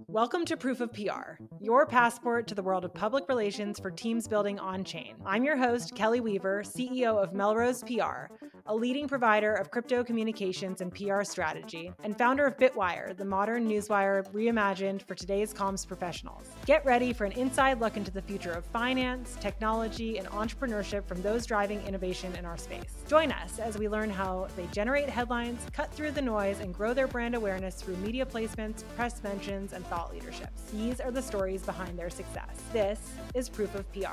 Welcome to Proof of PR, your passport to the world of public relations for teams building on-chain. I'm your host, Kelley Weaver, CEO of Melrose PR, a leading provider of crypto communications and PR strategy, and founder of BITWIRE, the modern newswire reimagined for today's comms professionals. Get ready for an inside look into the future of finance, technology, and entrepreneurship from those driving innovation in our space. Join us as we learn how they generate headlines, cut through the noise, and grow their brand awareness through media placements, press mentions, and thought leadership. These are the stories behind their success. This is Proof of PR.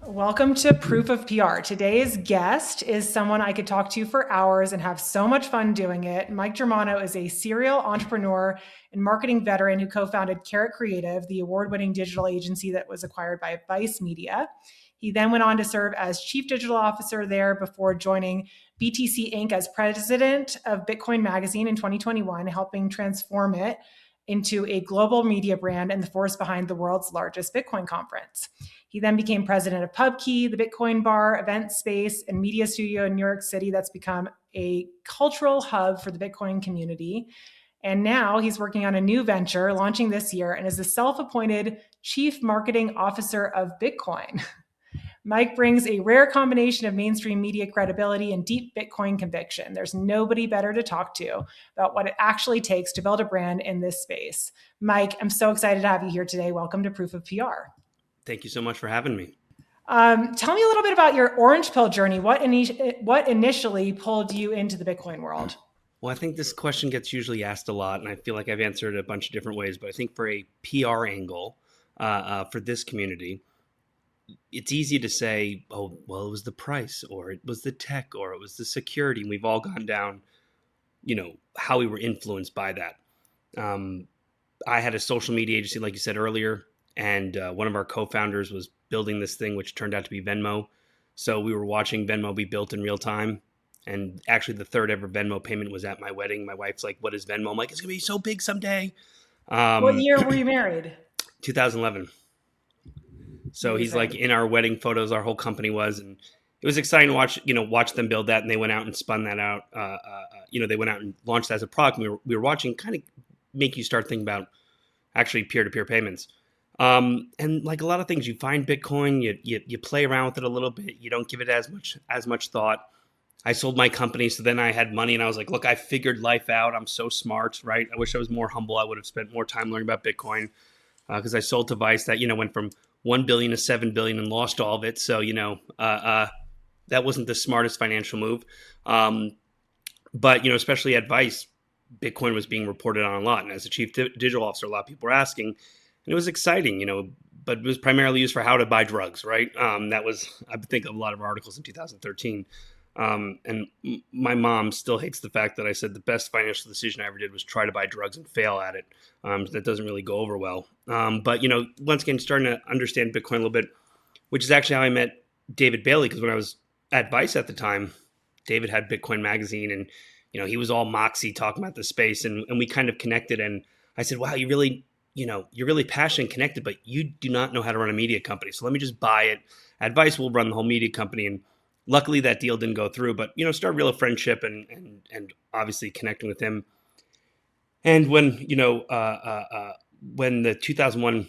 Welcome to Proof of PR. Today's guest is someone I could talk to for hours and have so much fun doing it. Mike Germano is a serial entrepreneur and marketing veteran who co-founded Carrot Creative, the award-winning digital agency that was acquired by Vice Media. He then went on to serve as chief digital officer there before joining BTC Inc. as president of Bitcoin Magazine in 2021, helping transform it into a global media brand and the force behind the world's largest Bitcoin conference. He then became president of PubKey, the Bitcoin bar, event space, and media studio in New York City that's become a cultural hub for the Bitcoin community. And now he's working on a new venture launching this year and is the self-appointed chief marketing officer of Bitcoin. Mike brings a rare combination of mainstream media credibility and deep Bitcoin conviction. There's nobody better to talk to about what it actually takes to build a brand in this space. Mike, I'm so excited to have you here today. Welcome to Proof of PR. Thank you so much for having me. Tell me a little bit about your orange pill journey. What initially pulled you into the Bitcoin world? Well, I think this question gets usually asked a lot, and I feel like I've answered it a bunch of different ways. But I think for a PR angle for this community, it's easy to say, oh, well, it was the price, or it was the tech, or it was the security. And we've all gone down, how we were influenced by that. I had a social media agency, like you said earlier, and one of our co-founders was building this thing, which turned out to be Venmo. So we were watching Venmo be built in real time. And actually, the third ever Venmo payment was at my wedding. My wife's like, what is Venmo? I'm like, it's going to be so big someday. What year were you married? 2011. So Amazing. He's like in our wedding photos, our whole company was, and it was exciting to watch them build that. And they went out and spun that out. They went out and launched that as a product. And we were watching, kind of make you start thinking about actually peer-to-peer payments. And like a lot of things, you find Bitcoin, you play around with it a little bit. You don't give it as much thought. I sold my company, so then I had money, and I was like, look, I figured life out. I'm so smart, right? I wish I was more humble. I would have spent more time learning about Bitcoin because I sold to Vice that, went from 1 billion to 7 billion and lost all of it. So, that wasn't the smartest financial move. But, especially at Vice, Bitcoin was being reported on a lot. And as a chief digital officer, a lot of people were asking, and it was exciting, but it was primarily used for how to buy drugs, right? That was, I think, a lot of articles in 2013. And my mom still hates the fact that I said the best financial decision I ever did was try to buy drugs and fail at it. That doesn't really go over well. But, once again, starting to understand Bitcoin a little bit, which is actually how I met David Bailey, because when I was at Vice at the time, David had Bitcoin Magazine, and, he was all moxie talking about the space, and we kind of connected. And I said, wow, you're really passionate and connected, but you do not know how to run a media company. So let me just buy it. At Vice, we'll run the whole media company. And luckily that deal didn't go through, but, start real friendship and obviously connecting with him. And when, when the 2001,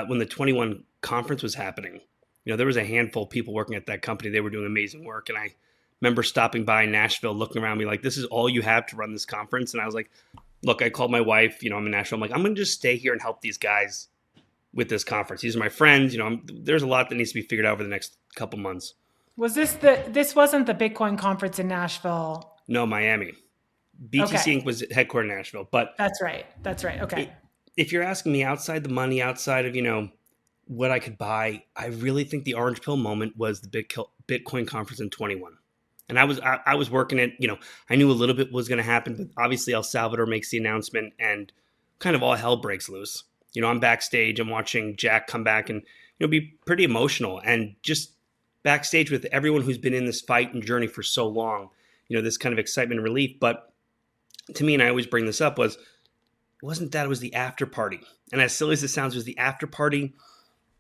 when the 21 conference was happening, there was a handful of people working at that company. They were doing amazing work. And I remember stopping by Nashville, looking around me like, this is all you have to run this conference. And I was like, look, I called my wife, I'm in Nashville. I'm like, I'm going to just stay here and help these guys with this conference. These are my friends. There's a lot that needs to be figured out over the next couple months. Was this wasn't the Bitcoin conference in Nashville? No, Miami. BTC Inc. was headquartered in Nashville. But That's right. Okay. If you're asking me outside the money, outside of, what I could buy, I really think the orange pill moment was the Bitcoin conference in 21. And I was working it, I knew a little bit was going to happen, but obviously El Salvador makes the announcement and kind of all hell breaks loose. I'm backstage, I'm watching Jack come back and, be pretty emotional, and just backstage with everyone who's been in this fight and journey for so long, this kind of excitement and relief. But to me, and I always bring this up, it was the after party. And as silly as it sounds, it was the after party.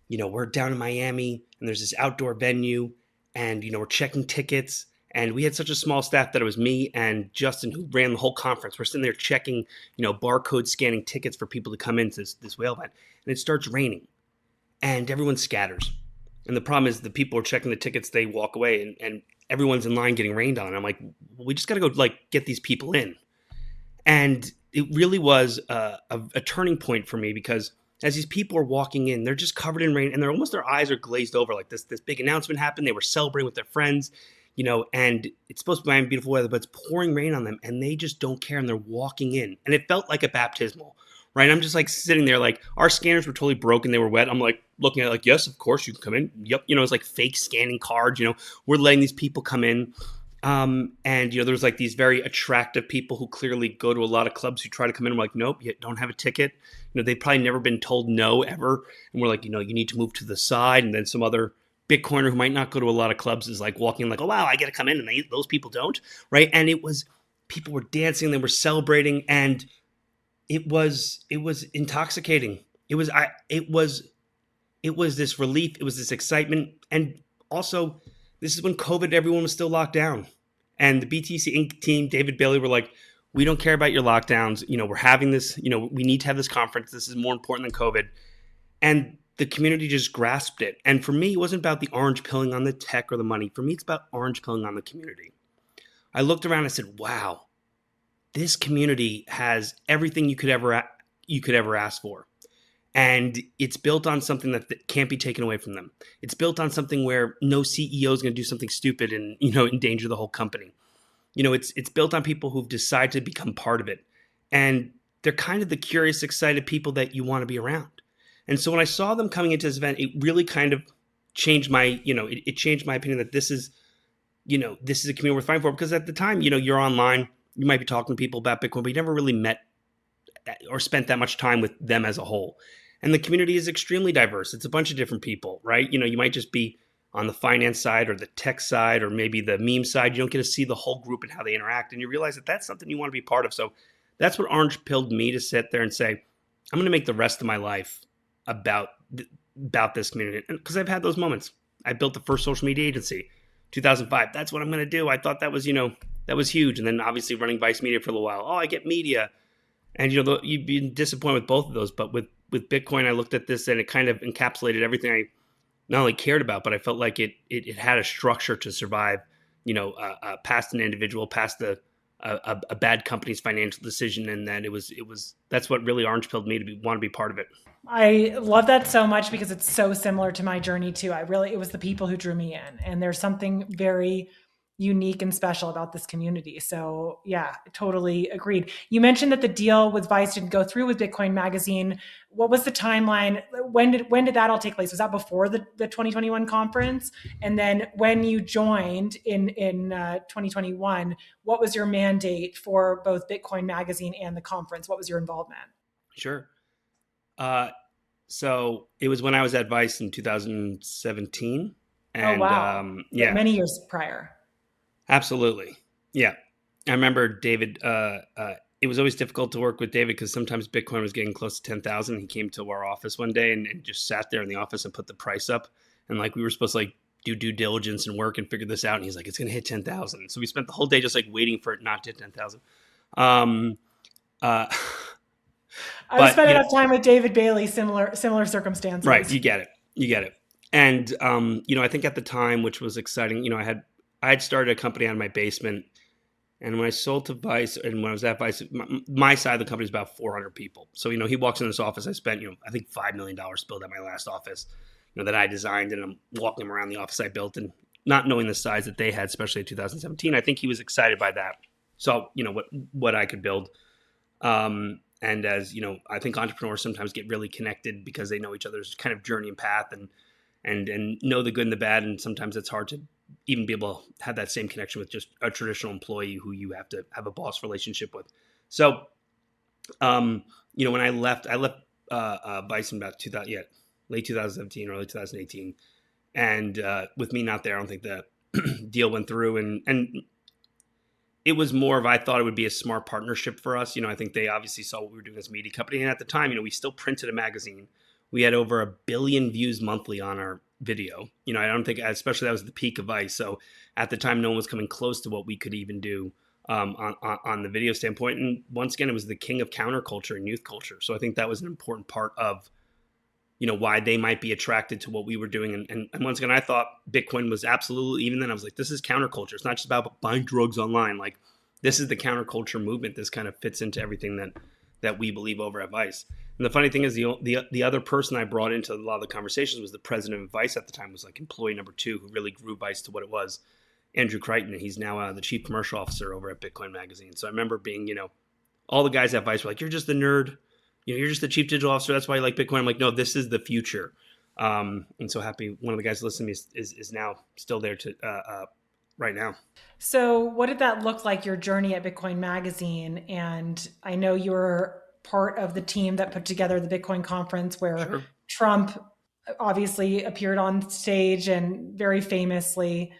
We're down in Miami and there's this outdoor venue, and, we're checking tickets, And we had such a small staff that it was me and Justin who ran the whole conference. We're sitting there checking, barcode scanning tickets for people to come into this whale event. And it starts raining and everyone scatters. And the problem is the people are checking the tickets, they walk away and everyone's in line getting rained on. I'm like, well, we just got to go get these people in. And it really was a turning point for me because as these people are walking in, they're just covered in rain and their eyes are glazed over. Like this big announcement happened. They were celebrating with their friends, and it's supposed to be Miami beautiful weather, but it's pouring rain on them and they just don't care. And they're walking in and it felt like a baptismal, right? I'm just sitting there, our scanners were totally broken. They were wet. I'm looking at it yes, of course you can come in. Yep. It's like fake scanning cards, we're letting these people come in. And there's these very attractive people who clearly go to a lot of clubs who try to come in. I'm like, nope, you don't have a ticket. They've probably never been told no ever. And we're like, you need to move to the side. And then some other Bitcoiner who might not go to a lot of clubs is walking in oh, wow, I get to come in and those people don't. Right. And people were dancing, they were celebrating, and it was intoxicating. It was this relief. It was this excitement. And also, this is when COVID, everyone was still locked down. And the BTC Inc. team, David Bailey, were like, we don't care about your lockdowns. We're having this, we need to have this conference. This is more important than COVID. And the community just grasped it. And for me, it wasn't about the orange pilling on the tech or the money. For me, it's about orange pilling on the community. I looked around and I said, wow, this community has everything you could ever ask for. And it's built on something that can't be taken away from them. It's built on something where no CEO is going to do something stupid and, endanger the whole company. It's built on people who've decided to become part of it. And they're kind of the curious, excited people that you want to be around. And so when I saw them coming into this event, it really kind of changed my, it changed my opinion that this is a community worth fighting for. Because at the time, you're online, you might be talking to people about Bitcoin, but you never really met or spent that much time with them as a whole. And the community is extremely diverse. It's a bunch of different people, right? You might just be on the finance side or the tech side or maybe the meme side. You don't get to see the whole group and how they interact. And you realize that that's something you want to be part of. So that's what orange pilled me to sit there and say, I'm going to make the rest of my life about this community. Because I've had those moments. I built the first social media agency, 2005. That's what I'm going to do. I thought that was, that was huge. And then obviously running Vice Media for a little while. Oh, I get media. And, you'd be disappointed with both of those. But with Bitcoin, I looked at this and it kind of encapsulated everything I not only cared about, but I felt like it had a structure to survive, past an individual, past a bad company's financial decision. And that that's what really orange pilled me to want to be part of it. I love that so much because it's so similar to my journey too. It was the people who drew me in, and there's something very unique and special about this community. So yeah, totally agreed. You mentioned that the deal with Vice didn't go through with Bitcoin Magazine. What was the timeline? When did that all take place? Was that before the 2021 conference? And then when you joined in 2021, what was your mandate for both Bitcoin Magazine and the conference? What was your involvement? Sure. So it was when I was at Vice in 2017. And, oh, wow. Yeah. Many years prior. Absolutely. Yeah. I remember David, it was always difficult to work with David because sometimes Bitcoin was getting close to 10,000. He came to our office one day and just sat there in the office and put the price up. And we were supposed to do due diligence and work and figure this out. And he's like, it's going to hit 10,000. So we spent the whole day just waiting for it not to hit 10,000. I spent enough time with David Bailey, similar circumstances. Right. You get it. And, I think at the time, which was exciting, I had started a company out of my basement. And when I sold to Vice and when I was at Vice, my side of the company is about 400 people. So, he walks in this office. I spent, I think $5 million built at my last office, that I designed. And I'm walking him around the office I built and not knowing the size that they had, especially in 2017. I think he was excited by that. So, what I could build. And as, I think entrepreneurs sometimes get really connected because they know each other's kind of journey and path and know the good and the bad. And sometimes it's hard to even be able to have that same connection with just a traditional employee who you have to have a boss relationship with. So, when I left Vice in about late 2017, early 2018. And with me not there, I don't think the deal went through. And it was more of, I thought it would be a smart partnership for us. I think they obviously saw what we were doing as a media company. And at the time, we still printed a magazine. We had over 1 billion views monthly on video. I don't think, especially that was the peak of Vice. So at the time, no one was coming close to what we could even do on the video standpoint. And once again, it was the king of counterculture and youth culture. So I think that was an important part of, why they might be attracted to what we were doing. And once again, I thought Bitcoin was absolutely, even then I was like, this is counterculture. It's not just about buying drugs online. Like, this is the counterculture movement. This kind of fits into everything that we believe over at Vice. And the funny thing is the other person I brought into a lot of the conversations was the president of Vice at the time, was like employee number 2, who really grew Vice to what it was, Andrew Crichton. And he's now the chief commercial officer over at Bitcoin Magazine. So I remember being, all the guys at Vice were like, you're just the nerd. You're just the chief digital officer. That's why you like Bitcoin. I'm like, no, this is the future. And so happy one of the guys listening to me is now still there to right now. So what did that look like, your journey at Bitcoin Magazine? And I know you were part of the team that put together the Bitcoin conference where Sure. Trump obviously appeared on stage and very famously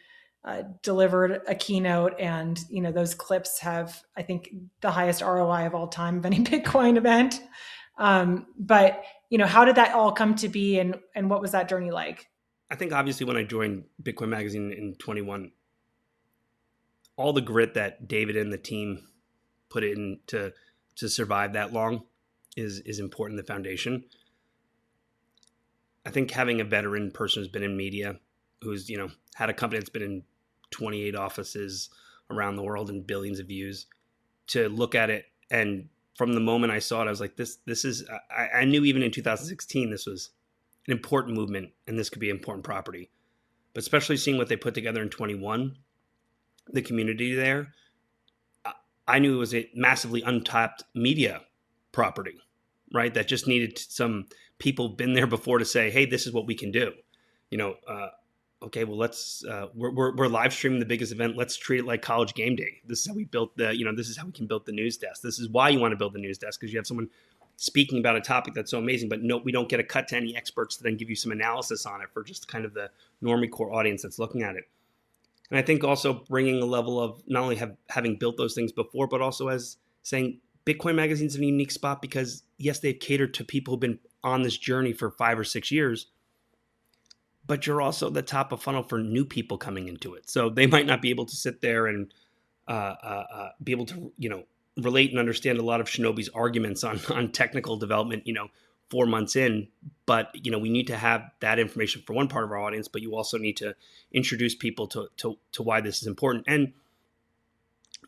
delivered a keynote. And, those clips have, I think, the highest ROI of all time of any Bitcoin event. But, how did that all come to be, and what was that journey like? I think obviously when I joined Bitcoin Magazine in 21, all the grit that David and the team put in to survive that long is important, the foundation. I think having a veteran person who's been in media, who's, had a company that's been in 28 offices around the world and billions of views, to look at it, and from the moment I saw it, I was like, this is, I knew even in 2016, this was an important movement and this could be important property. But especially seeing what they put together in 21, the community there, I knew it was a massively untapped media property, right? That just needed some people been there before to say, hey, this is what we can do. Okay, well, let's, we're live streaming the biggest event. Let's treat it like college game day. This is how we built this is how we can build the news desk. This is why you want to build the news desk, because you have someone speaking about a topic that's so amazing, but no, we don't get a cut to any experts to then give you some analysis on it for just kind of the normie core audience that's looking at it. And I think also bringing a level of not only having built those things before, but also as saying Bitcoin Magazine's in a unique spot because, yes, they've catered to people who've been on this journey for 5 or 6 years, but you're also the top of funnel for new people coming into it. So they might not be able to sit there and be able to, relate and understand a lot of Shinobi's arguments on technical development, 4 months in. But, we need to have that information for one part of our audience, but you also need to introduce people to why this is important. And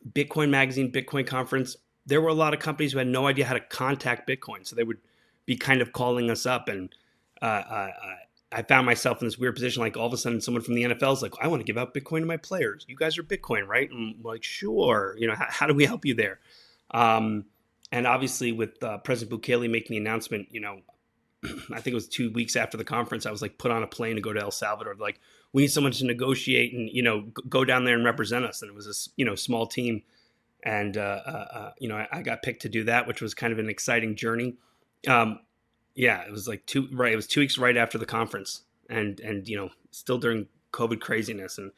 Bitcoin Magazine, Bitcoin Conference, there were a lot of companies who had no idea how to contact Bitcoin. So they would be kind of calling us up, and I found myself in this weird position. Like all of a sudden someone from the NFL is like, I want to give out Bitcoin to my players. You guys are Bitcoin, right? And I'm like, sure. How do we help you there? And obviously with President Bukele making the announcement, I think it was 2 weeks after the conference, I was like put on a plane to go to El Salvador. Like, we need someone to negotiate and, go down there and represent us. And it was a, small team. And, I got picked to do that, which was kind of an exciting journey. Yeah, it was like 2 weeks right after the conference, and still during COVID craziness, and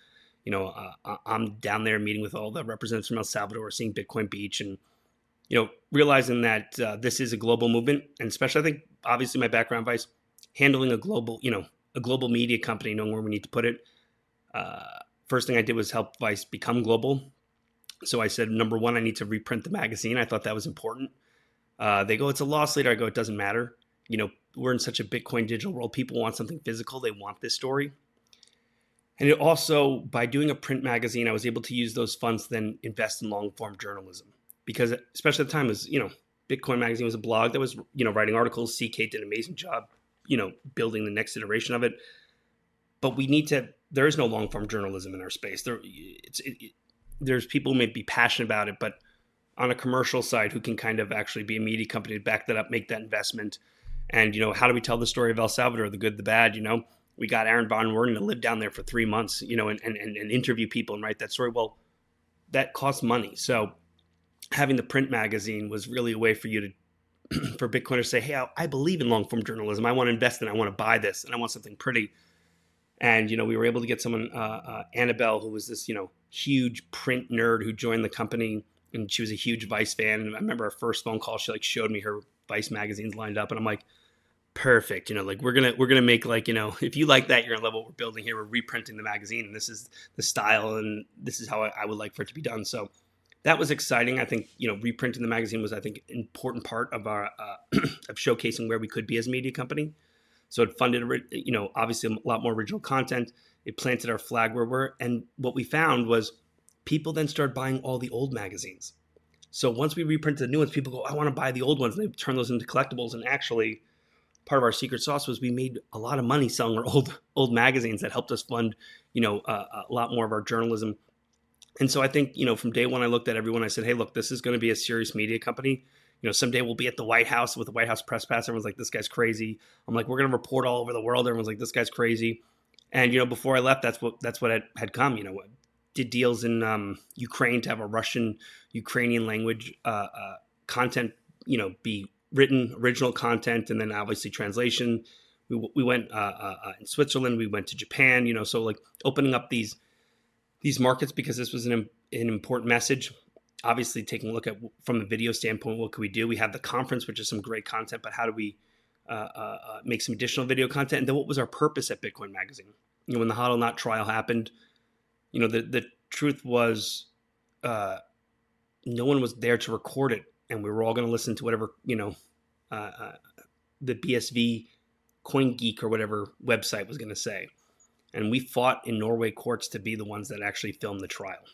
I'm down there meeting with all the representatives from El Salvador, seeing Bitcoin Beach, and realizing that this is a global movement, and especially I think obviously my background, Vice, handling a global media company, knowing where we need to put it. First thing I did was help Vice become global. So I said, number one, I need to reprint the magazine. I thought that was important. They go, it's a loss leader. I go, it doesn't matter. We're in such a Bitcoin digital world. People want something physical. They want this story. And it also, by doing a print magazine, I was able to use those funds to then invest in long form journalism, because especially at the time, it was, Bitcoin Magazine was a blog that was, writing articles. CK did an amazing job, building the next iteration of it. But there is no long form journalism in our space. There's people who may be passionate about it, but on a commercial side who can kind of actually be a media company to back that up, make that investment. And, how do we tell the story of El Salvador, the good, the bad? We got Aaron Von Werden to live down there for 3 months, and interview people and write that story. Well, that costs money. So having the print magazine was really a way for you to, for Bitcoiners to say, hey, I believe in long form journalism. I want to invest in it. I want to buy this, and I want something pretty. And, we were able to get someone, Annabelle, who was this, huge print nerd who joined the company, and she was a huge Vice fan. And I remember our first phone call, she showed me her Vice magazines lined up, and I'm like, perfect. Like we're gonna make like, if you like that, you're gonna love what we're building here. We're reprinting the magazine, and this is the style, and this is how I would like for it to be done. So that was exciting. I think reprinting the magazine was, I think, an important part of our of showcasing where we could be as a media company. So it funded obviously a lot more original content. It planted our flag where we're, and what we found was people then started buying all the old magazines. So once we reprinted the new ones, people go, I want to buy the old ones, and they turn those into collectibles. And actually, part of our secret sauce was we made a lot of money selling our old magazines that helped us fund a lot more of our journalism. And so I think from day one, I looked at everyone. I said, hey, look, this is going to be a serious media company. Someday we'll be at the White House with the White House press pass. Everyone's like, this guy's crazy. I'm like, we're going to report all over the world. Everyone's like, this guy's crazy. And before I left, that's what had come. Did deals in Ukraine to have a Russian Ukrainian language content be written, original content, and then obviously translation. We went in Switzerland. We went to Japan. So like opening up these markets, because this was an important message. Obviously, taking a look at, from a video standpoint, what could we do? We have the conference, which is some great content, but how do we make some additional video content? And then what was our purpose at Bitcoin Magazine? When the HODL Not trial happened, the truth was no one was there to record it, and we were all going to listen to whatever the BSV CoinGeek or whatever website was going to say. And we fought in Norway courts to be the ones that actually filmed the trial.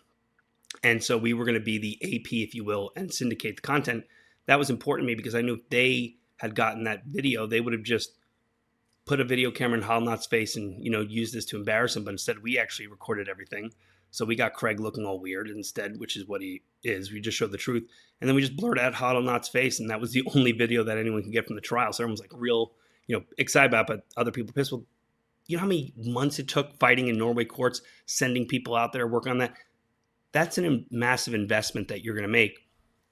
And so we were going to be the AP, if you will, and syndicate the content. That was important to me because I knew if they had gotten that video, they would have just put a video camera in Halnot's face and, used this to embarrass him. But instead, we actually recorded everything. So we got Craig looking all weird instead, which is what he is. We just showed the truth. And then we just blurred out Halnot's face. And that was the only video that anyone could get from the trial. So everyone was like real, excited about it. But other people pissed. Well, you know how many months it took fighting in Norway courts, sending people out there, working on that? That's a massive investment that you're going to make,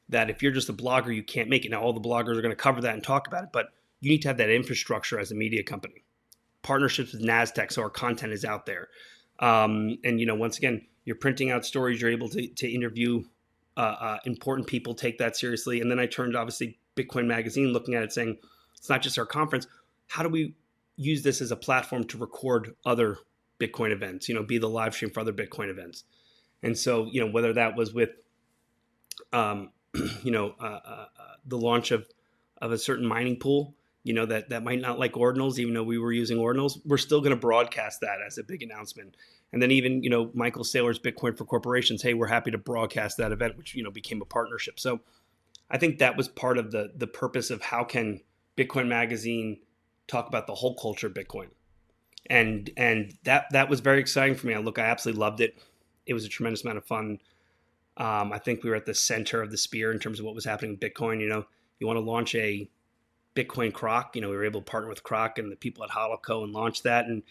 that if you're just a blogger, you can't make it. Now, all the bloggers are going to cover that and talk about it, but you need to have that infrastructure as a media company. Partnerships with NASDAQ, so our content is out there. And, once again, you're printing out stories. You're able to interview important people, take that seriously. And then I turned, obviously, Bitcoin Magazine, looking at it, saying, it's not just our conference. How do we use this as a platform to record other Bitcoin events, be the live stream for other Bitcoin events? And so, whether that was with, the launch of a certain mining pool, that might not like ordinals, even though we were using ordinals, we're still going to broadcast that as a big announcement. And then even, Michael Saylor's Bitcoin for Corporations, hey, we're happy to broadcast that event, which, became a partnership. So I think that was part of the purpose of how can Bitcoin Magazine talk about the whole culture of Bitcoin. And that was very exciting for me. I absolutely loved it. It was a tremendous amount of fun. I think we were at the center of the spear in terms of what was happening in Bitcoin. You want to launch a Bitcoin Croc. We were able to partner with Croc and the people at HODL and launch that. And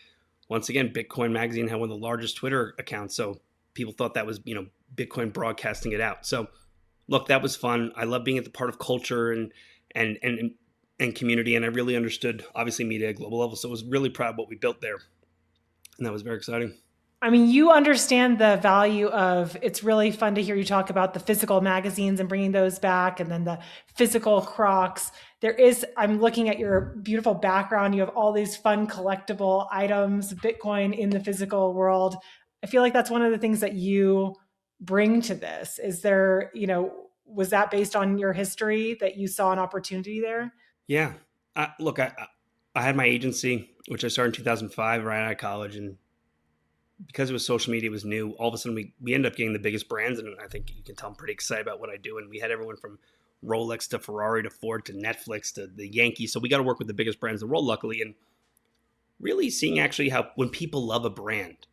once again, Bitcoin Magazine had one of the largest Twitter accounts. So people thought that was, Bitcoin broadcasting it out. So look, that was fun. I love being at the part of culture and community. And I really understood, obviously, media at a global level. So I was really proud of what we built there. And that was very exciting. I mean, you understand the value of, it's really fun to hear you talk about the physical magazines and bringing those back, and then the physical Crocs. I'm looking at your beautiful background. You have all these fun collectible items, Bitcoin in the physical world. I feel like that's one of the things that you bring to this. Is there, was that based on your history that you saw an opportunity there? Yeah. I had my agency, which I started in 2005 right out of college, and because it was social media, it was new. All of a sudden, we ended up getting the biggest brands, and I think you can tell I'm pretty excited about what I do. And we had everyone from Rolex to Ferrari to Ford to Netflix to the Yankees. So we got to work with the biggest brands in the world, luckily, and really seeing actually how when people love a brand,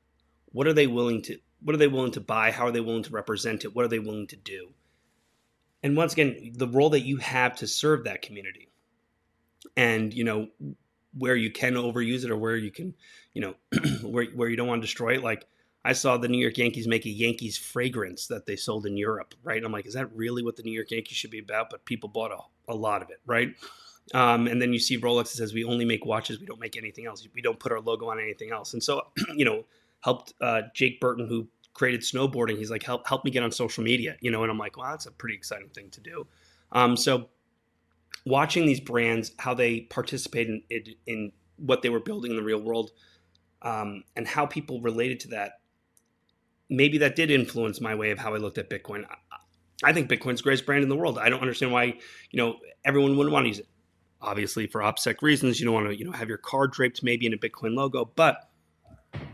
what are they willing to buy? How are they willing to represent it? What are they willing to do? And once again, the role that you have to serve that community, and where you can overuse it or where you can, where you don't want to destroy it. Like I saw the New York Yankees make a Yankees fragrance that they sold in Europe, right? And I'm like, is that really what the New York Yankees should be about? But people bought a lot of it, right? And then you see Rolex that says, we only make watches. We don't make anything else. We don't put our logo on anything else. And so, helped Jake Burton, who created snowboarding. He's like, help me get on social media, and I'm like, well, that's a pretty exciting thing to do. So watching these brands, how they participate in what they were building in the real world, and how people related to that. Maybe that did influence my way of how I looked at Bitcoin. I think Bitcoin's the greatest brand in the world. I don't understand why, everyone wouldn't want to use it. Obviously, for OPSEC reasons, you don't want to, have your card draped maybe in a Bitcoin logo, but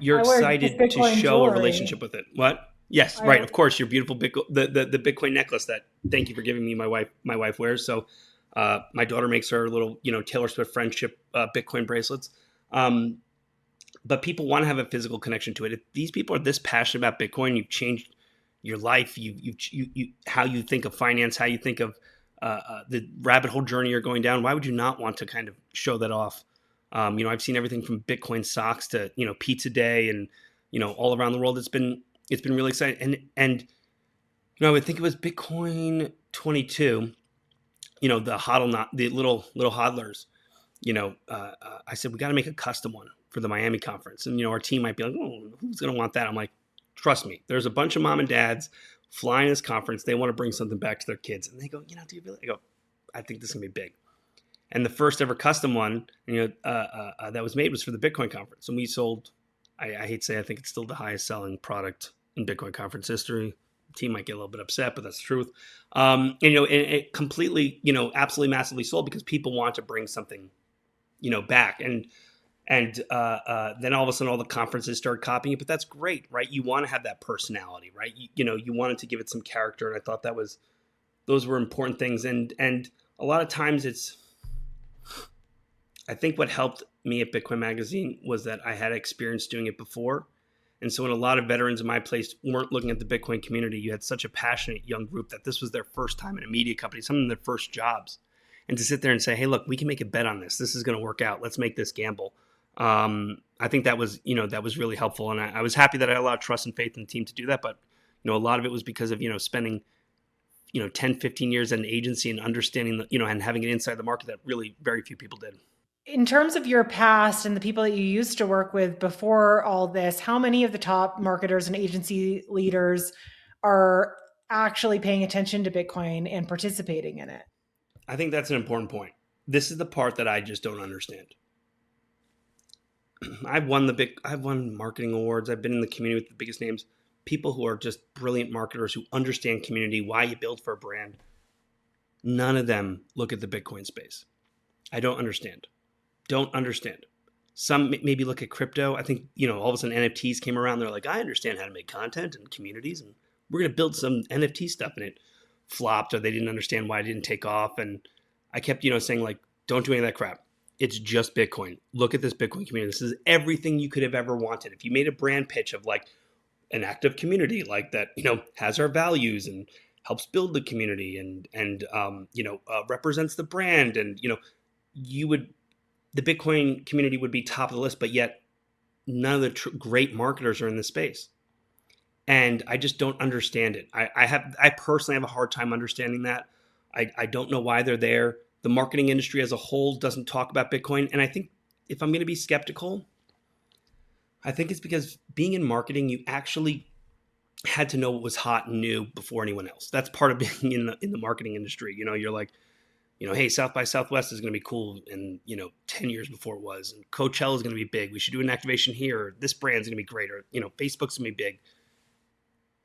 you're excited to show a relationship with it. What? Yes, right. Of course, your beautiful the Bitcoin necklace that, thank you for giving me, my wife wears. So my daughter makes her little, Taylor Swift friendship Bitcoin bracelets. But people want to have a physical connection to it. If these people are this passionate about Bitcoin, you've changed your life, you how you think of finance, how you think of the rabbit hole journey you're going down. Why would you not want to kind of show that off? I've seen everything from Bitcoin socks to pizza day, and all around the world. It's been really exciting. And I would think it was Bitcoin 22. The little hodlers. I said we got to make a custom one for the Miami conference, and our team might be like, oh, who's going to want that? I'm like, trust me, there's a bunch of mom and dads flying this conference. They want to bring something back to their kids, and they go, do you really? I go, I think this is gonna be big. And the first ever custom one, that was made was for the Bitcoin conference, and we sold. I hate to say, I think it's still the highest selling product in Bitcoin conference history. The team might get a little bit upset, but that's the truth. It completely, absolutely massively sold because people want to bring something, back. And then all of a sudden all the conferences start copying it, but that's great, right? You want to have that personality, right? You wanted to give it some character. And I thought those were important things. And a lot of times I think what helped me at Bitcoin Magazine was that I had experience doing it before. And so when a lot of veterans in my place weren't looking at the Bitcoin community, you had such a passionate young group that this was their first time in a media company, some of their first jobs. And to sit there and say, hey, look, we can make a bet on this. This is going to work out. Let's make this gamble. I think that was really helpful. And I was happy that I had a lot of trust and faith in the team to do that. But, a lot of it was because of, spending, 10, 15 years at an agency and understanding, and having it inside the market that really very few people did. In terms of your past and the people that you used to work with before all this, how many of the top marketers and agency leaders are actually paying attention to Bitcoin and participating in it? I think that's an important point. This is the part that I just don't understand. I've won marketing awards. I've been in the community with the biggest names, people who are just brilliant marketers who understand community, why you build for a brand. None of them look at the Bitcoin space. I don't understand. Some maybe look at crypto. I think, all of a sudden NFTs came around. They're like, I understand how to make content and communities, and we're going to build some NFT stuff. And it flopped, or they didn't understand why it didn't take off. And I kept, saying, like, don't do any of that crap. It's just Bitcoin. Look at this Bitcoin community. This is everything you could have ever wanted. If you made a brand pitch of like an active community like that, has our values and helps build the community and represents the brand, and, the Bitcoin community would be top of the list, but yet none of the great marketers are in this space. And I just don't understand it. I personally have a hard time understanding that. I don't know why they're there. The marketing industry as a whole doesn't talk about Bitcoin. And I think if I'm going to be skeptical, I think it's because being in marketing, you actually had to know what was hot and new before anyone else. That's part of being in the marketing industry. You're like, hey, South by Southwest is going to be cool in, 10 years before it was. And Coachella is going to be big. We should do an activation here. Or this brand's going to be great. Or, Facebook's going to be big.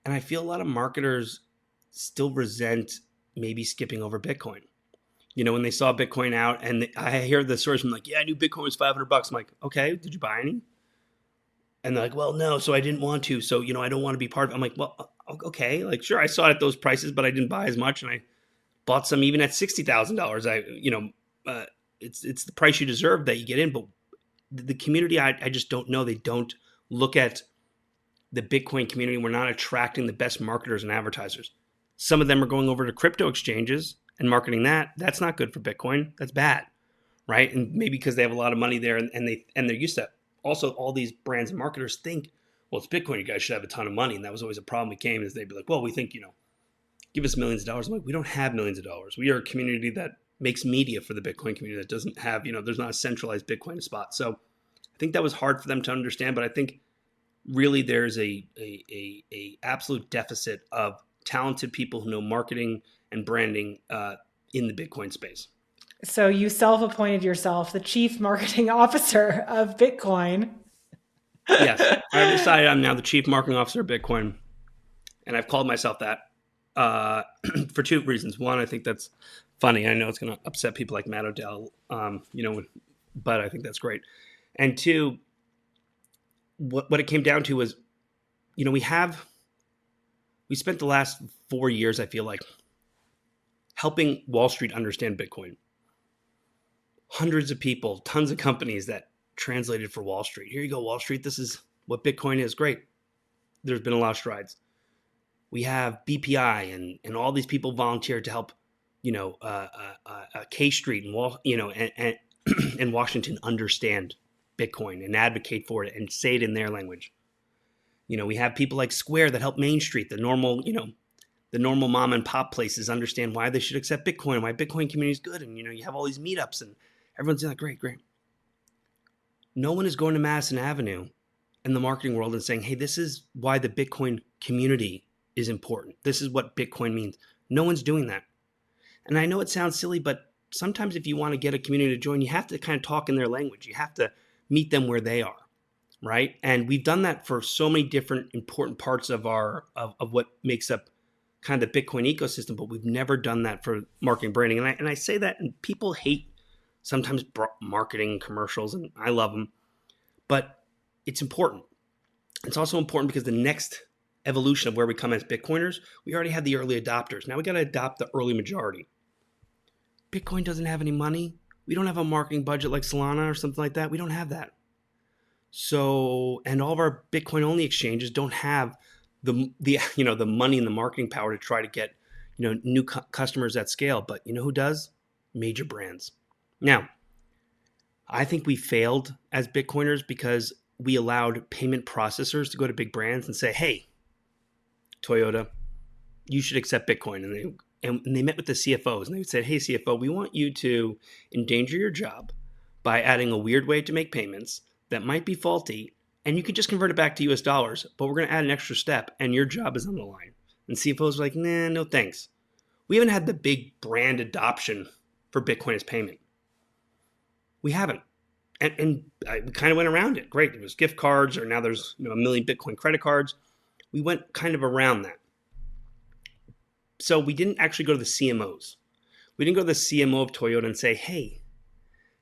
And I feel a lot of marketers still resent maybe skipping over Bitcoin. When they saw Bitcoin out, and I hear the stories from like, yeah, I knew Bitcoin was $500. I'm like, okay, did you buy any? And they're like, well, no, so I didn't want to. So, I don't want to be part of it. I'm like, well, okay. Like, sure, I saw it at those prices, but I didn't buy as much. And I bought some even at $60,000. It's the price you deserve that you get in. But the community, I just don't know. They don't look at the Bitcoin community. We're not attracting the best marketers and advertisers. Some of them are going over to crypto exchanges and marketing that. That's not good for Bitcoin. That's bad, right? And maybe because they have a lot of money there and they're used to that. Also, all these brands and marketers think, well, it's Bitcoin. You guys should have a ton of money. And that was always a problem we came is they'd be like, well, we think, give us millions of dollars. I'm like, we don't have millions of dollars. We are a community that makes media for the Bitcoin community that doesn't have, there's not a centralized Bitcoin spot. So I think that was hard for them to understand. But I think really there's a absolute deficit of talented people who know marketing and branding in the Bitcoin space. So you self-appointed yourself the chief marketing officer of Bitcoin. Yes, I've decided I'm now the chief marketing officer of Bitcoin, and I've called myself that for two reasons. One, I think that's funny. I know it's going to upset people like Matt Odell, but I think that's great. And two, what it came down to was, we spent the last 4 years, I feel like, helping Wall Street understand Bitcoin. Hundreds of people, tons of companies that translated for Wall Street. Here you go, Wall Street. This is what Bitcoin is. Great. There's been a lot of strides. We have BPI and all these people volunteered to help, K Street and and Washington understand Bitcoin and advocate for it and say it in their language. We have people like Square that help Main Street, the normal mom and pop places understand why they should accept Bitcoin, why Bitcoin community is good. And, you have all these meetups and everyone's like, great. No one is going to Madison Avenue in the marketing world and saying, hey, this is why the Bitcoin community is important. This is what Bitcoin means. No one's doing that. And I know it sounds silly, but sometimes if you want to get a community to join, you have to kind of talk in their language. You have to meet them where they are, right? And we've done that for so many different important parts of of what makes up kind of the Bitcoin ecosystem, but we've never done that for marketing branding. And I say that, and people hate sometimes marketing commercials, and I love them, but it's important. It's also important because the next evolution of where we come as Bitcoiners, we already had the early adopters. Now we got to adopt the early majority. Bitcoin doesn't have any money. We don't have a marketing budget like Solana or something like that. We don't have that. So, and all of our Bitcoin only exchanges don't have the money and the marketing power to try to get, new customers at scale. But you know who does? Major brands. Now, I think we failed as Bitcoiners because we allowed payment processors to go to big brands and say, hey, Toyota, you should accept Bitcoin. And they met with the CFOs and they said, hey, CFO, we want you to endanger your job by adding a weird way to make payments that might be faulty, and you could just convert it back to US dollars, but we're going to add an extra step and your job is on the line. And CFOs were like, nah, no thanks. We haven't had the big brand adoption for Bitcoin as payment. We haven't. And we kind of went around it. Great. It was gift cards, or now there's 1 million Bitcoin credit cards. We went kind of around that. So we didn't actually go to the CMOs. We didn't go to the CMO of Toyota and say, hey,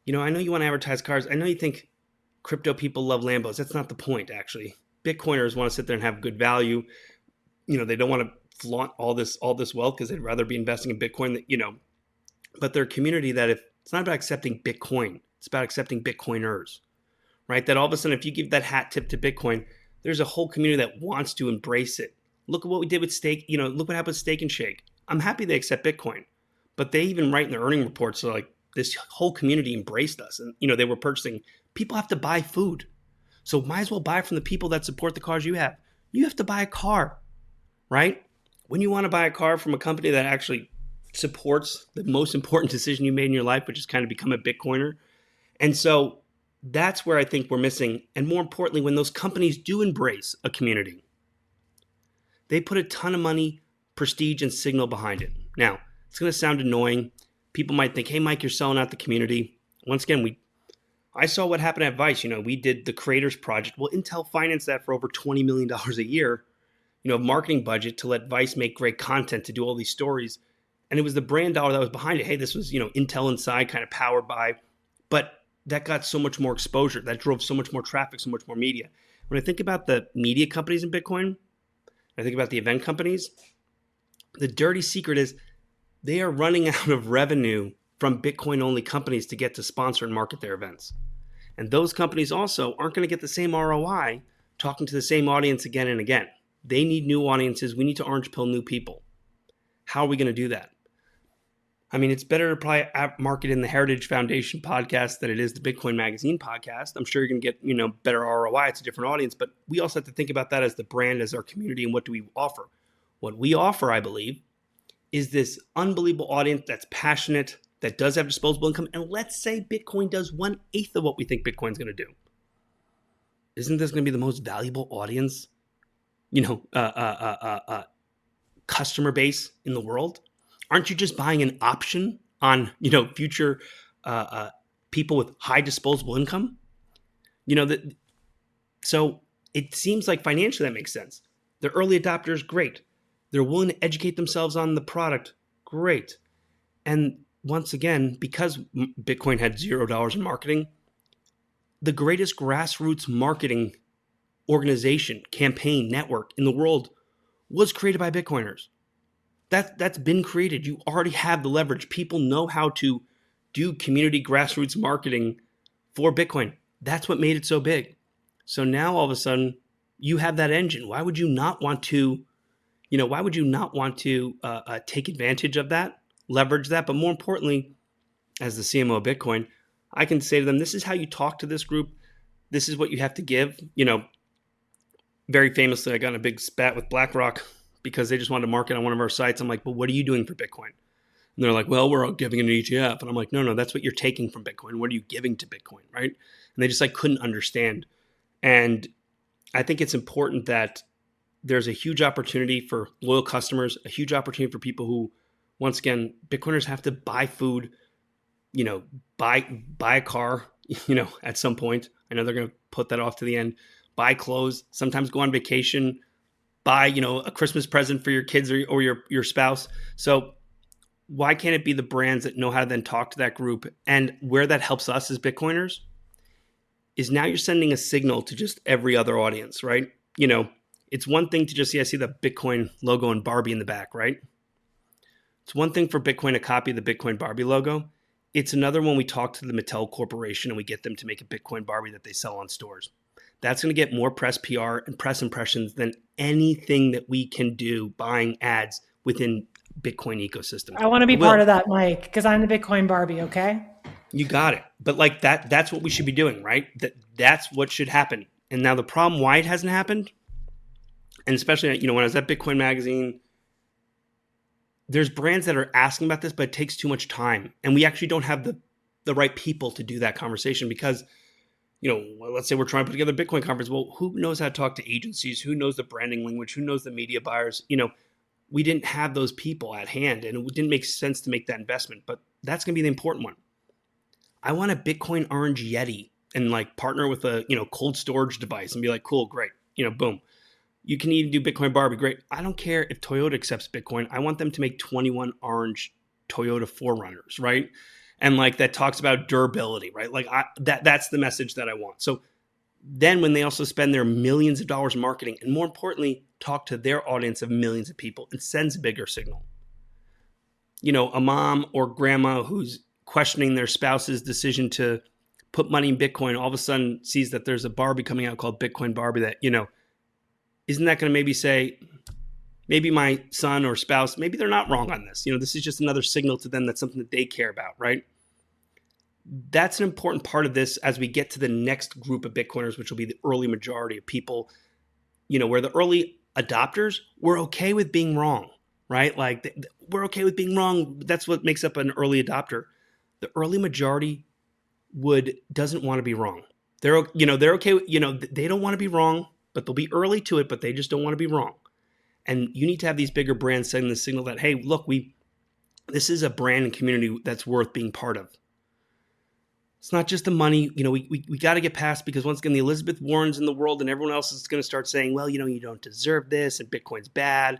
I know you want to advertise cars. I know you think crypto people love Lambos. That's not the point, actually. Bitcoiners want to sit there and have good value. They don't want to flaunt all this wealth because they'd rather be investing in Bitcoin. But they're a community that it's not about accepting Bitcoin, it's about accepting Bitcoiners, right? That all of a sudden, if you give that hat tip to Bitcoin, there's a whole community that wants to embrace it. Look at what we did with Stake. Look what happened with Stake and Shake. I'm happy they accept Bitcoin, but they even write in their earning reports, so like this whole community embraced us, and they were purchasing. People have to buy food, so might as well buy from the people that support the cars you have. You have to buy a car, right? When you want to buy a car from a company that actually supports the most important decision you made in your life, which is kind of become a Bitcoiner. And so that's where I think we're missing. And more importantly, when those companies do embrace a community, they put a ton of money, prestige, and signal behind it. Now, it's going to sound annoying. People might think, hey, Mike, you're selling out the community. Once again, I saw what happened at Vice. We did the Creators Project. Well, Intel financed that for over $20 million a year, marketing budget to let Vice make great content to do all these stories. And it was the brand dollar that was behind it. Hey, this was, Intel Inside, kind of powered by, but that got so much more exposure. That drove so much more traffic, so much more media. When I think about the media companies in Bitcoin, I think about the event companies, the dirty secret is they are running out of revenue from Bitcoin-only companies to get to sponsor and market their events. And those companies also aren't going to get the same ROI talking to the same audience again and again. They need new audiences. We need to orange pill new people. How are we going to do that? I mean, it's better to probably market in the Heritage Foundation podcast than it is the Bitcoin Magazine podcast. I'm sure you're going to get, better ROI. It's a different audience, but we also have to think about that as the brand, as our community, and what do we offer? What we offer, I believe, is this unbelievable audience that's passionate, that does have disposable income. And let's say Bitcoin does 1/8 of what we think Bitcoin's going to do. Isn't this going to be the most valuable audience, customer base in the world? Aren't you just buying an option on, future people with high disposable income. So it seems like financially that makes sense. They're early adopters, great. They're willing to educate themselves on the product, great. And once again, because Bitcoin had $0 in marketing, the greatest grassroots marketing organization, campaign, network in the world was created by Bitcoiners. That's been created. You already have the leverage. People know how to do community grassroots marketing for Bitcoin. That's what made it so big. So now all of a sudden you have that engine. Why would you not want to, take advantage of that, leverage that? But more importantly, as the CMO of Bitcoin, I can say to them, this is how you talk to this group. This is what you have to give. Very famously, I got in a big spat with BlackRock because they just wanted to market on one of our sites. I'm like, but what are you doing for Bitcoin? And they're like, well, we're giving an ETF. And I'm like, no, that's what you're taking from Bitcoin. What are you giving to Bitcoin, right? And they just couldn't understand. And I think it's important that there's a huge opportunity for loyal customers, a huge opportunity for people who, once again, Bitcoiners have to buy food, buy a car, at some point. I know they're going to put that off to the end. Buy clothes, sometimes go on vacation, buy, a Christmas present for your kids or your spouse. So why can't it be the brands that know how to then talk to that group? And where that helps us as Bitcoiners is now you're sending a signal to just every other audience, right? It's one thing to just see the Bitcoin logo and Barbie in the back, right? It's one thing for Bitcoin to copy the Bitcoin Barbie logo. It's another when we talk to the Mattel Corporation and we get them to make a Bitcoin Barbie that they sell on stores. That's going to get more press PR and press impressions than anything that we can do buying ads within Bitcoin ecosystem. I want to be part of that, Mike, because I'm the Bitcoin Barbie, okay? You got it. But that's what we should be doing, right? That's what should happen. And now the problem why it hasn't happened, and especially, when I was at Bitcoin Magazine, there's brands that are asking about this, but it takes too much time. And we actually don't have the right people to do that conversation because, let's say we're trying to put together a Bitcoin conference. Well, who knows how to talk to agencies? Who knows the branding language? Who knows the media buyers? We didn't have those people at hand, and it didn't make sense to make that investment. But that's going to be the important one. I want a Bitcoin Orange Yeti and partner with a, cold storage device and be like, cool, great. Boom. You can even do Bitcoin Barbie. Great. I don't care if Toyota accepts Bitcoin. I want them to make 21 orange Toyota 4Runners, right? And that talks about durability, right? That's the message that I want. So then when they also spend their millions of dollars in marketing and more importantly, talk to their audience of millions of people, it sends a bigger signal. A mom or grandma who's questioning their spouse's decision to put money in Bitcoin all of a sudden sees that there's a Barbie coming out called Bitcoin Barbie that, isn't that going to maybe say, maybe my son or spouse, maybe they're not wrong on this. This is just another signal to them that's something that they care about, right? That's an important part of this as we get to the next group of Bitcoiners, which will be the early majority of people, where the early adopters, we're okay with being wrong, right? We're okay with being wrong. That's what makes up an early adopter. The early majority doesn't want to be wrong. They're okay with, they don't want to be wrong, but they'll be early to it, but they just don't want to be wrong. And you need to have these bigger brands sending the signal that, hey, look, this is a brand and community that's worth being part of. It's not just the money. We got to get past, because once again, the Elizabeth Warrens in the world and everyone else is going to start saying, well, you don't deserve this and Bitcoin's bad.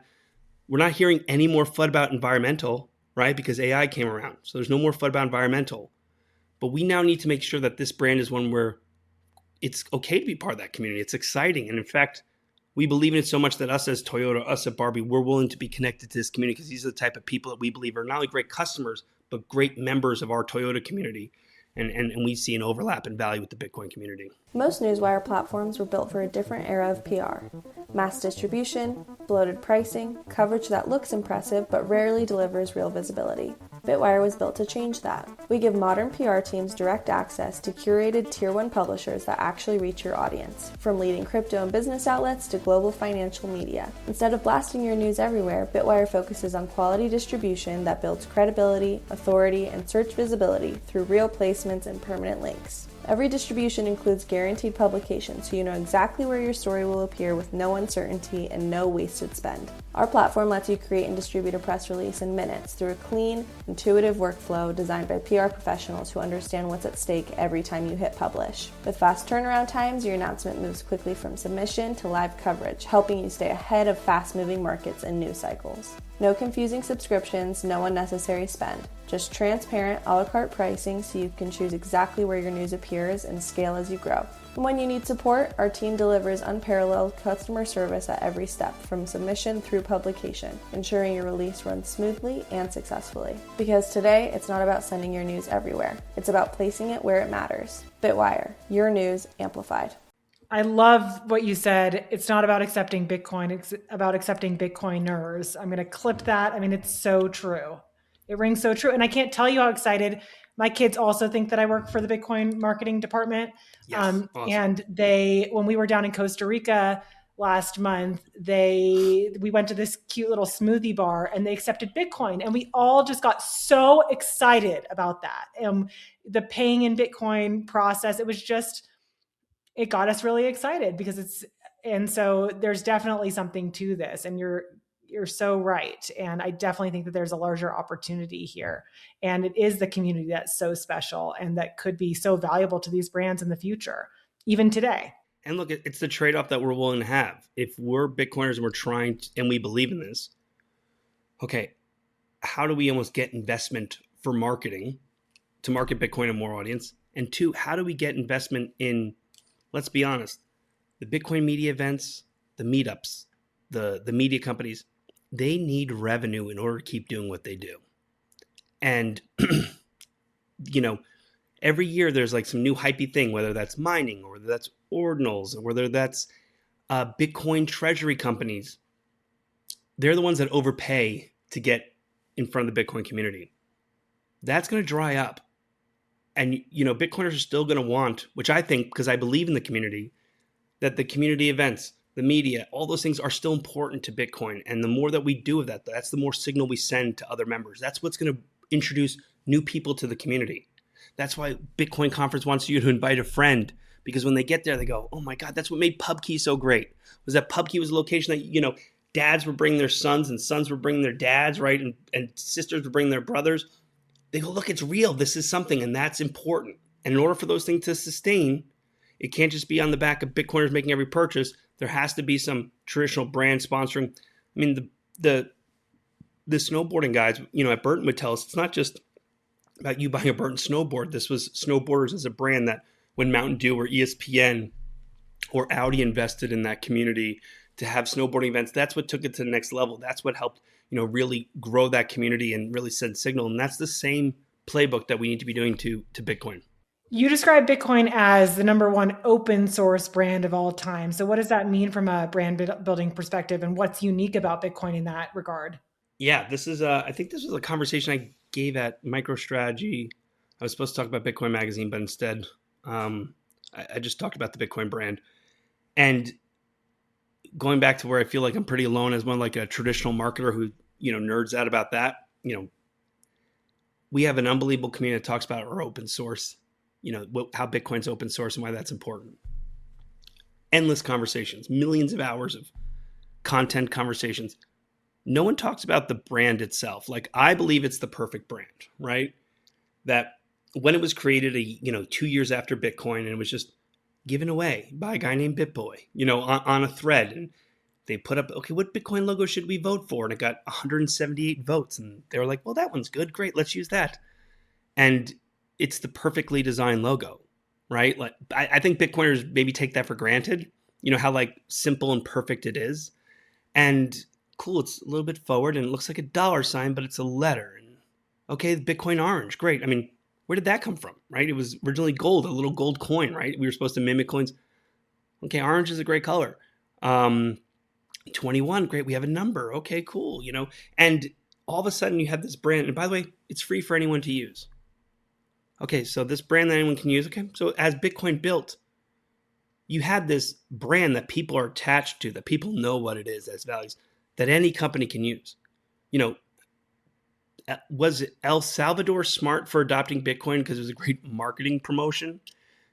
We're not hearing any more FUD about environmental, right? Because AI came around. So there's no more FUD about environmental. But we now need to make sure that this brand is one where it's okay to be part of that community. It's exciting. And in fact, we believe in it so much that us as Toyota, us at Barbie, we're willing to be connected to this community because these are the type of people that we believe are not only great customers, but great members of our Toyota community. And we see an overlap in value with the Bitcoin community. Most newswire platforms were built for a different era of PR. Mass distribution, bloated pricing, coverage that looks impressive but rarely delivers real visibility. BITWIRE was built to change that. We give modern PR teams direct access to curated Tier 1 publishers that actually reach your audience, from leading crypto and business outlets to global financial media. Instead of blasting your news everywhere, BITWIRE focuses on quality distribution that builds credibility, authority, and search visibility through real placements and permanent links. Every distribution includes guaranteed publication, so you know exactly where your story will appear with no uncertainty and no wasted spend. Our platform lets you create and distribute a press release in minutes through a clean, intuitive workflow designed by PR professionals who understand what's at stake every time you hit publish. With fast turnaround times, your announcement moves quickly from submission to live coverage, helping you stay ahead of fast-moving markets and news cycles. No confusing subscriptions, no unnecessary spend. Just transparent, a la carte pricing so you can choose exactly where your news appears and scale as you grow. And when you need support, our team delivers unparalleled customer service at every step, from submission through publication, ensuring your release runs smoothly and successfully. Because today, it's not about sending your news everywhere. It's about placing it where it matters. BITWIRE, your news amplified. I love what you said. It's not about accepting Bitcoin. It's about accepting Bitcoiners. I'm going to clip that. I mean, it's so true. It rings so true. And I can't tell you how excited my kids also think that I work for the Bitcoin marketing department. Yes, awesome. And when we were down in Costa Rica last month, we went to this cute little smoothie bar and they accepted Bitcoin. And we all just got so excited about that. The paying in Bitcoin process, it got us really excited and so there's definitely something to this, and you're so right. And I definitely think that there's a larger opportunity here, and it is the community that's so special and that could be so valuable to these brands in the future, even today. And look, it's the trade-off that we're willing to have. If we're Bitcoiners and we're trying to, and we believe in this, okay, how do we almost get investment for marketing to market Bitcoin to more audience? And two, how do we get investment in, let's be honest, the Bitcoin media events, the meetups, the media companies, they need revenue in order to keep doing what they do. And, every year there's like some new hypey thing, whether that's mining or whether that's ordinals or whether that's Bitcoin treasury companies. They're the ones that overpay to get in front of the Bitcoin community. That's going to dry up. And, Bitcoiners are still going to want, which I think, because I believe in the community, that the community events, the media, all those things are still important to Bitcoin. And the more that we do of that, that's the more signal we send to other members. That's what's going to introduce new people to the community. That's why Bitcoin Conference wants you to invite a friend, because when they get there, they go, oh my God, that's what made PubKey so great. Was that PubKey was a location that, dads were bringing their sons and sons were bringing their dads, right? And sisters were bringing their brothers. They go, look, it's real. This is something, and that's important. And in order for those things to sustain, it can't just be on the back of Bitcoiners making every purchase. There has to be some traditional brand sponsoring. I mean, the snowboarding guys, at Burton would tell us it's not just about you buying a Burton snowboard. This was Snowboarders as a brand that when Mountain Dew or ESPN or Audi invested in that community to have snowboarding events, that's what took it to the next level. That's what helped really grow that community and really send signal. And that's the same playbook that we need to be doing to Bitcoin. You describe Bitcoin as the number one open source brand of all time. So what does that mean from a brand building perspective, and what's unique about Bitcoin in that regard? Yeah, I think this was a conversation I gave at MicroStrategy. I was supposed to talk about Bitcoin Magazine, but instead I just talked about the Bitcoin brand. And going back to where I feel like I'm pretty alone as one, like a traditional marketer who, nerds out about that, we have an unbelievable community that talks about our open source, how Bitcoin's open source and why that's important. Endless conversations, millions of hours of content conversations. No one talks about the brand itself. Like, I believe it's the perfect brand, right? That when it was created, 2 years after Bitcoin, and it was just given away by a guy named BitBoy, on a thread. And they put up, okay, what Bitcoin logo should we vote for? And it got 178 votes. And they were like, well, that one's good. Great. Let's use that. And it's the perfectly designed logo, right? Like, I think Bitcoiners maybe take that for granted, how like simple and perfect it is. And cool, it's a little bit forward and it looks like a $sign, but it's a letter. And okay, the Bitcoin orange, great. I mean, where did that come from, right? It was originally gold, a little gold coin, right? We were supposed to mimic coins. Okay, orange is a great color. 21, great. We have a number. Okay, cool. And all of a sudden you have this brand. And by the way, it's free for anyone to use. Okay, so this brand that anyone can use. Okay, so as Bitcoin built, you had this brand that people are attached to, that people know what it is as values, that any company can use. Was El Salvador smart for adopting Bitcoin because it was a great marketing promotion?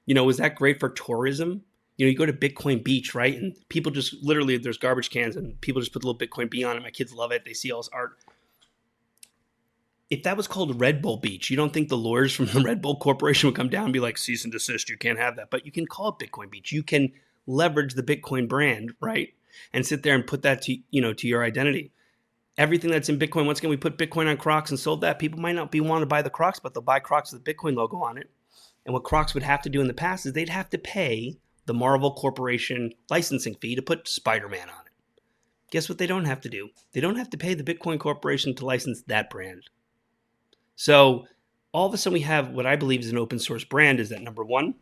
Was that great for tourism? You go to Bitcoin Beach, right? And people just literally, there's garbage cans and people just put a little Bitcoin B on it. My kids love it. They see all this art. If that was called Red Bull Beach, you don't think the lawyers from the Red Bull Corporation would come down and be like, cease and desist, you can't have that. But you can call it Bitcoin Beach. You can leverage the Bitcoin brand, right? And sit there and put that to your identity. Everything that's in Bitcoin, once again, we put Bitcoin on Crocs and sold that. People might not want to buy the Crocs, but they'll buy Crocs with the Bitcoin logo on it. And what Crocs would have to do in the past is they'd have to pay the Marvel Corporation licensing fee to put Spider-Man on it. Guess what they don't have to do? They don't have to pay the Bitcoin Corporation to license that brand. So all of a sudden we have what I believe is an open source brand is that number one,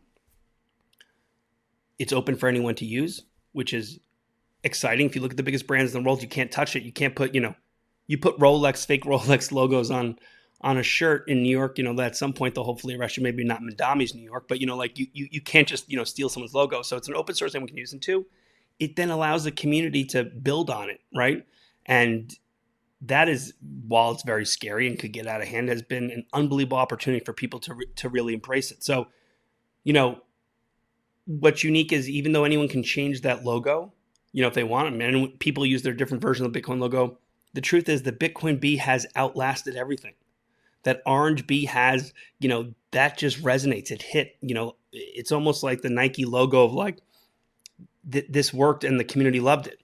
it's open for anyone to use, which is exciting. If you look at the biggest brands in the world, you can't touch it. You can't put, you put Rolex, fake Rolex logos on a shirt in New York, that at some point they'll hopefully arrest you, maybe not Mandami's New York, but you can't just, steal someone's logo. So it's an open source anyone can use. And two, it then allows the community to build on it, right? And that is, while it's very scary and could get out of hand, has been an unbelievable opportunity for people to really embrace it. So, what's unique is even though anyone can change that logo, if they want them, and people use their different version of the Bitcoin logo, the truth is the Bitcoin B has outlasted everything. That orange B has, that just resonates. It hit, it's almost like the Nike logo of like, this worked and the community loved it.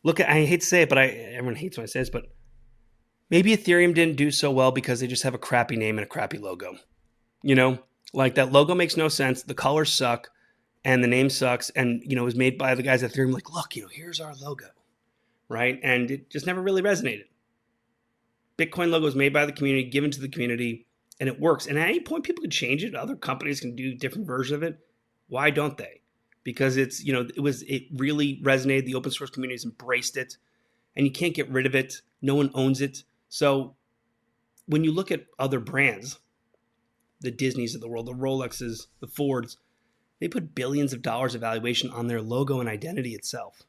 Look, I hate to say it, but everyone hates when I say this, but maybe Ethereum didn't do so well because they just have a crappy name and a crappy logo. Like that logo makes no sense. The colors suck and the name sucks. And, it was made by the guys at Ethereum like, look, here's our logo, right? And it just never really resonated. Bitcoin logo is made by the community, given to the community, and it works. And at any point, people can change it. Other companies can do different versions of it. Why don't they? Because it's, it really resonated. The open source community has embraced it and you can't get rid of it. No one owns it. So when you look at other brands, the Disneys of the world, the Rolexes, the Fords, they put billions of dollars of valuation on their logo and identity itself.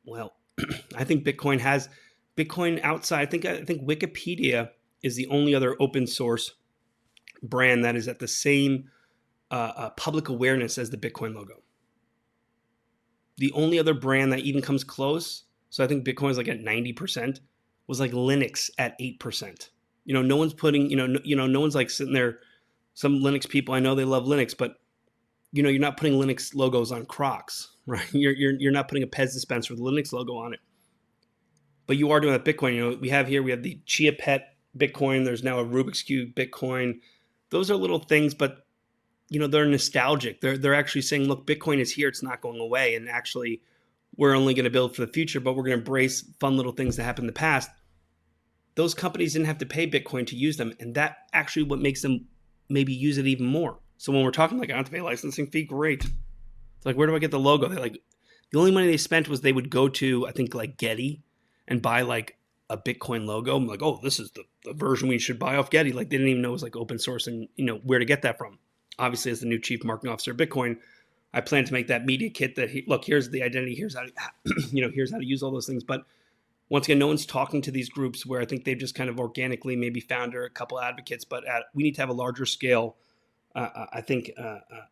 Well, I think Bitcoin outside. I think Wikipedia is the only other open source brand that is at the same public awareness as the Bitcoin logo. The only other brand that even comes close, so I think Bitcoin is like at 90%, was like Linux at 8%. No one's putting, no one's like sitting there. Some Linux people, I know they love Linux, but you're not putting Linux logos on Crocs, right? You're not putting a Pez dispenser with a Linux logo on it. But you are doing that Bitcoin. We have the Chia Pet Bitcoin. There's now a Rubik's Cube Bitcoin. Those are little things, but they're nostalgic. They're actually saying, look, Bitcoin is here. It's not going away. And actually, we're only going to build for the future, but we're going to embrace fun little things that happened in the past. Those companies didn't have to pay Bitcoin to use them. And that actually what makes them maybe use it even more. So when we're talking like, I don't have to pay a licensing fee, great. It's like, where do I get the logo? They're like, the only money they spent was they would go to, I think, like Getty and buy like a Bitcoin logo. I'm like, oh, this is the version we should buy off Getty. Like they didn't even know it was like open source and where to get that from. Obviously, as the new chief marketing officer of Bitcoin, I plan to make that media kit that, look, here's the identity, here's how to, here's how to use all those things. But once again, no one's talking to these groups where I think they've just kind of organically maybe found a couple advocates, but we need to have a larger scale,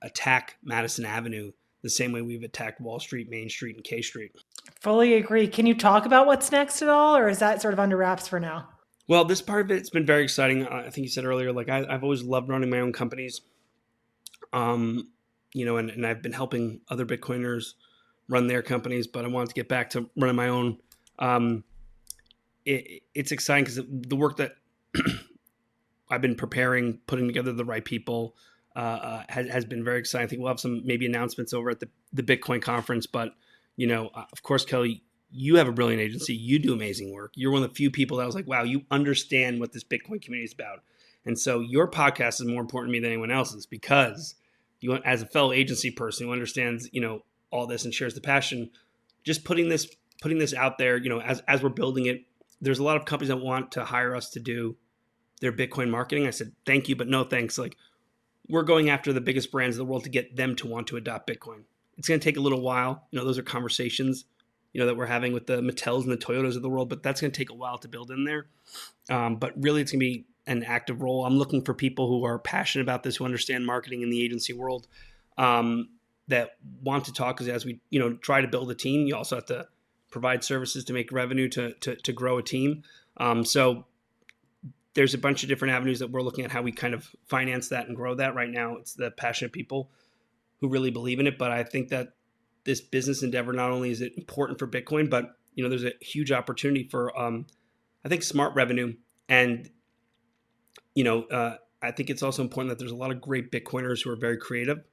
attack Madison Avenue the same way we've attacked Wall Street, Main Street, and K Street. Fully agree. Can you talk about what's next at all, or is that sort of under wraps for now? Well, this part of it's been very exciting. I think you said earlier, like I've always loved running my own companies. And I've been helping other Bitcoiners run their companies, but I wanted to get back to running my own. It's exciting because the work that I've been preparing, putting together the right people, has been very exciting. I think we'll have some maybe announcements over at the Bitcoin conference, but of course, Kelley, you have a brilliant agency. You do amazing work. You're one of the few people that I was like, wow, you understand what this Bitcoin community is about. And so your podcast is more important to me than anyone else's because you, as a fellow agency person who understands, all this and shares the passion, just putting this out there, as we're building it, there's a lot of companies that want to hire us to do their Bitcoin marketing. I said, thank you, but no thanks. Like we're going after the biggest brands in the world to get them to want to adopt Bitcoin. It's going to take a little while. Those are conversations, that we're having with the Mattels and the Toyotas of the world, but that's going to take a while to build in there. But really it's going to be an active role. I'm looking for people who are passionate about this, who understand marketing in the agency world. that want to talk, because as we try to build a team, you also have to provide services to make revenue to grow a team. So there's a bunch of different avenues that we're looking at how we kind of finance that and grow that. Right now, it's the passionate people who really believe in it. But I think that this business endeavor, not only is it important for Bitcoin, but there's a huge opportunity for I think smart revenue. And I think it's also important that there's a lot of great Bitcoiners who are very creative,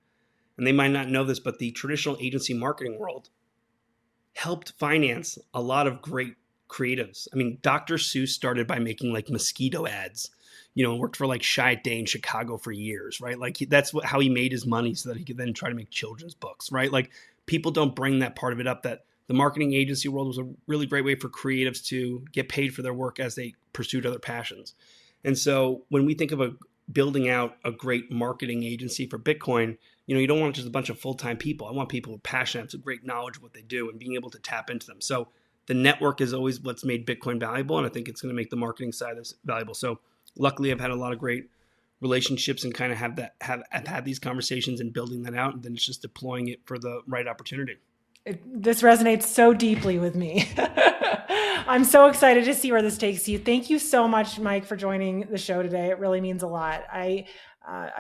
and they might not know this, but the traditional agency marketing world helped finance a lot of great creatives. I mean, Dr. Seuss started by making like mosquito ads, and worked for like Chiat Day in Chicago for years, right? Like that's how he made his money, so that he could then try to make children's books, right? Like people don't bring that part of it up, that the marketing agency world was a really great way for creatives to get paid for their work as they pursued other passions. And so when we think of building out a great marketing agency for Bitcoin, you don't want just a bunch of full-time people. I want people who are passionate, have great knowledge of what they do, and being able to tap into them. So the network is always what's made Bitcoin valuable, and I think it's going to make the marketing side of this valuable. So luckily, I've had a lot of great relationships and kind of have had these conversations and building that out, and then it's just deploying it for the right opportunity. This resonates so deeply with me. I'm so excited to see where this takes you. Thank you so much, Mike, for joining the show today. It really means a lot. I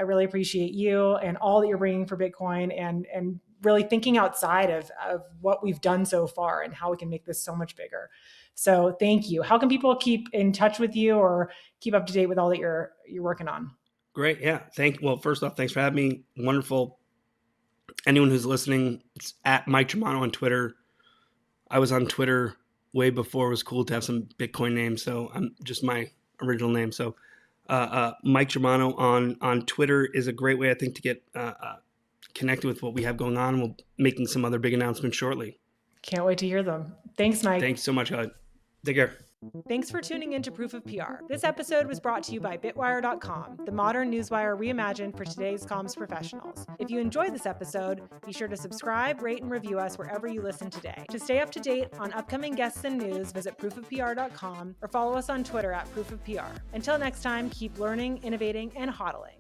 really appreciate you and all that you're bringing for Bitcoin, and really thinking outside of what we've done so far and how we can make this so much bigger. So thank you. How can people keep in touch with you or keep up to date with all that you're working on? Great. Yeah. Well, first off, thanks for having me. Wonderful. Anyone who's listening, it's at Mike Germano on Twitter. I was on Twitter way before it was cool to have some Bitcoin names, so I'm just my original name. So Mike Germano on Twitter is a great way, I think, to get connected with what we have going on. And we'll be making some other big announcements shortly. Can't wait to hear them. Thanks, Mike. Thanks so much, Kelley. Take care. Thanks for tuning in to Proof of PR. This episode was brought to you by BITWIRE.com, the modern newswire reimagined for today's comms professionals. If you enjoyed this episode, be sure to subscribe, rate, and review us wherever you listen today. To stay up to date on upcoming guests and news, visit proofofpr.com or follow us on Twitter at Proof of PR. Until next time, keep learning, innovating, and hodling.